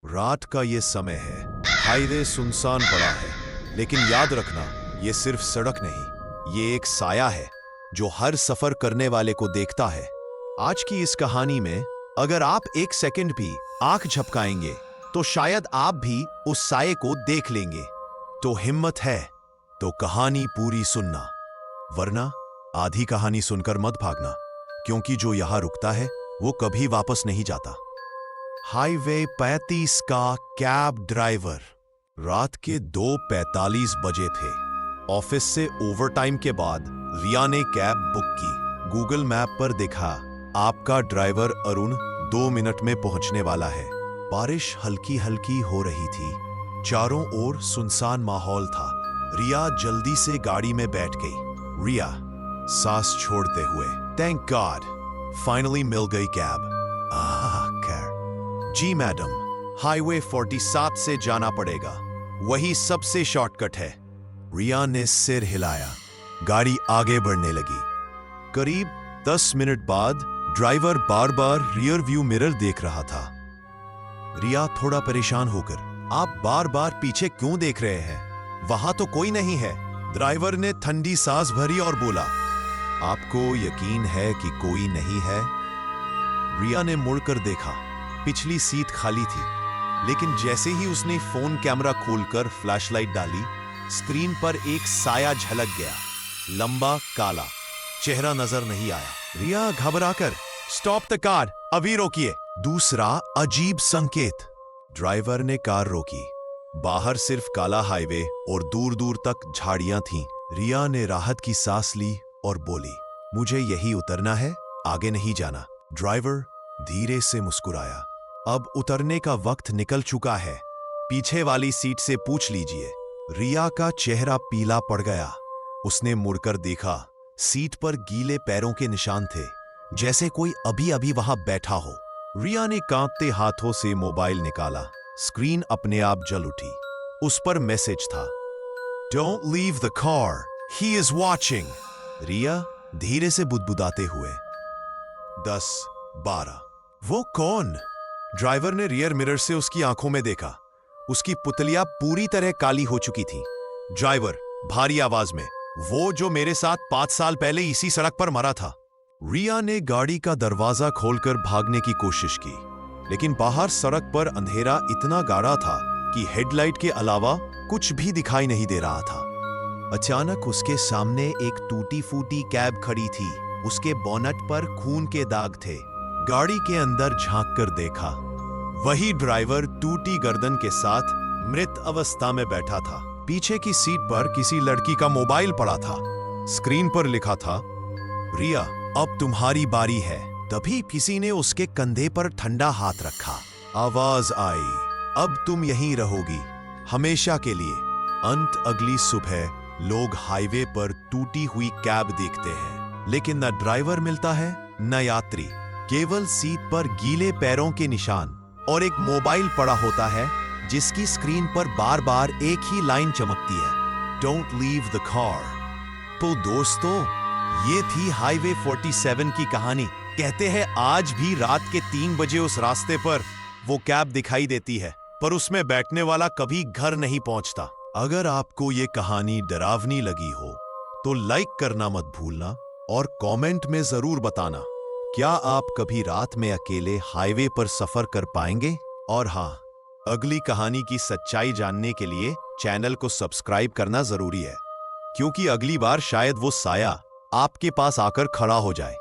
रात का ये समय है, हाईवे सुनसान पड़ा है, लेकिन याद रखना ये सिर्फ सड़क नहीं, ये एक साया है जो हर सफर करने वाले को देखता है। आज की इस कहानी में अगर आप एक सेकंड भी आंख झपकाएंगे तो शायद आप भी उस साये को देख लेंगे। तो हिम्मत है तो कहानी पूरी सुनना, वरना आधी कहानी सुनकर मत भागना, क्योंकि जो यहां रुकता है वो कभी वापस नहीं जाता। हाईवे 35 का कैब ड्राइवर। रात के 2:45 बजे थे। ऑफिस से ओवरटाइम के बाद रिया ने कैब बुक की। गूगल मैप पर देखा, आपका ड्राइवर अरुण 2 मिनट में पहुंचने वाला है। बारिश हल्की हल्की हो रही थी, चारों ओर सुनसान माहौल था। रिया जल्दी से गाड़ी में बैठ गई। रिया सांस छोड़ते हुए, थैंक गॉड फाइनली मिल गई कैब। खैर, जी मैडम, हाईवे 47 से जाना पड़ेगा, वही सबसे शॉर्टकट है। रिया ने सिर हिलाया। गाड़ी आगे बढ़ने लगी। करीब 10 मिनट बाद ड्राइवर बार बार रियर व्यू मिरर देख रहा था। रिया थोड़ा परेशान होकर, आप बार बार पीछे क्यों देख रहे हैं? वहां तो कोई नहीं है। ड्राइवर ने ठंडी सांस भरी और बोला, आपको यकीन है कि कोई नहीं है? रिया ने मुड़कर देखा, पिछली सीट खाली थी, लेकिन जैसे ही उसने फोन कैमरा खोलकर फ्लैशलाइट डाली, स्क्रीन पर एक साया झलक गया। लंबा, काला, चेहरा नजर नहीं आया। रिया घबराकर, स्टॉप द कार, अभी रोकिए। दूसरा अजीब संकेत। ड्राइवर ने कार रोकी। बाहर सिर्फ काला हाईवे और दूर दूर तक झाड़ियां थीं। रिया ने राहत की सांस ली और बोली, मुझे यही उतरना है, आगे नहीं जाना। ड्राइवर धीरे से मुस्कुराया। अब उतरने का वक्त निकल चुका है, पीछे वाली सीट से पूछ लीजिए। रिया का चेहरा पीला पड़ गया। उसने मुड़कर देखा, सीट पर गीले पैरों के निशान थे, जैसे कोई अभी अभी वहां बैठा हो। रिया ने कांपते हाथों से मोबाइल निकाला। स्क्रीन अपने आप जल उठी। उस पर मैसेज था, don't leave the car, he is watching. Riya धीरे से बुदबुदाते हुए, 10, 12। वो कौन? ड्राइवर ने रियर मिरर से उसकी आंखों में देखा। उसकी पुतलियां पूरी तरह काली हो चुकी थीं। ड्राइवर भारी आवाज में, वो जो मेरे साथ 5 साल पहले इसी सड़क पर मरा था। रिया ने गाड़ी का दरवाजा खोलकर भागने की कोशिश की, लेकिन बाहर सड़क पर अंधेरा इतना गाढ़ा था कि हेडलाइट के अलावा कुछ भी दिखाई नहीं दे रहा था। अचानक उसके सामने एक टूटी फूटी कैब खड़ी थी। उसके बोनट पर खून के दाग थे। गाड़ी के अंदर झांक कर देखा, वही ड्राइवर टूटी गर्दन के साथ मृत अवस्था में बैठा था। पीछे की सीट पर किसी लड़की का मोबाइल पड़ा था। स्क्रीन पर लिखा था, रिया अब तुम्हारी बारी है। तभी किसी ने उसके कंधे पर ठंडा हाथ रखा। आवाज आई, अब तुम यहीं रहोगी, हमेशा के लिए। अंत अगली सुबह लोग हाईवे पर टूटी हुई कैब देखते हैं, लेकिन न ड्राइवर मिलता है न यात्री। केवल सीट पर गीले पैरों के निशान और एक मोबाइल पड़ा होता है, जिसकी स्क्रीन पर बार बार एक ही लाइन चमकती है, डोंट लीव द कार। तो दोस्तों, ये थी हाईवे 47 की कहानी। कहते हैं आज भी रात के 3 बजे उस रास्ते पर वो कैब दिखाई देती है, पर उसमें बैठने वाला कभी घर नहीं पहुंचता। अगर आपको ये कहानी डरावनी लगी हो तो लाइक करना मत भूलना और कमेंट में जरूर बताना, क्या आप कभी रात में अकेले हाईवे पर सफर कर पाएंगे? और हाँ, अगली कहानी की सच्चाई जानने के लिए चैनल को सब्सक्राइब करना जरूरी है, क्योंकि अगली बार शायद वो साया आपके पास आकर खड़ा हो जाए।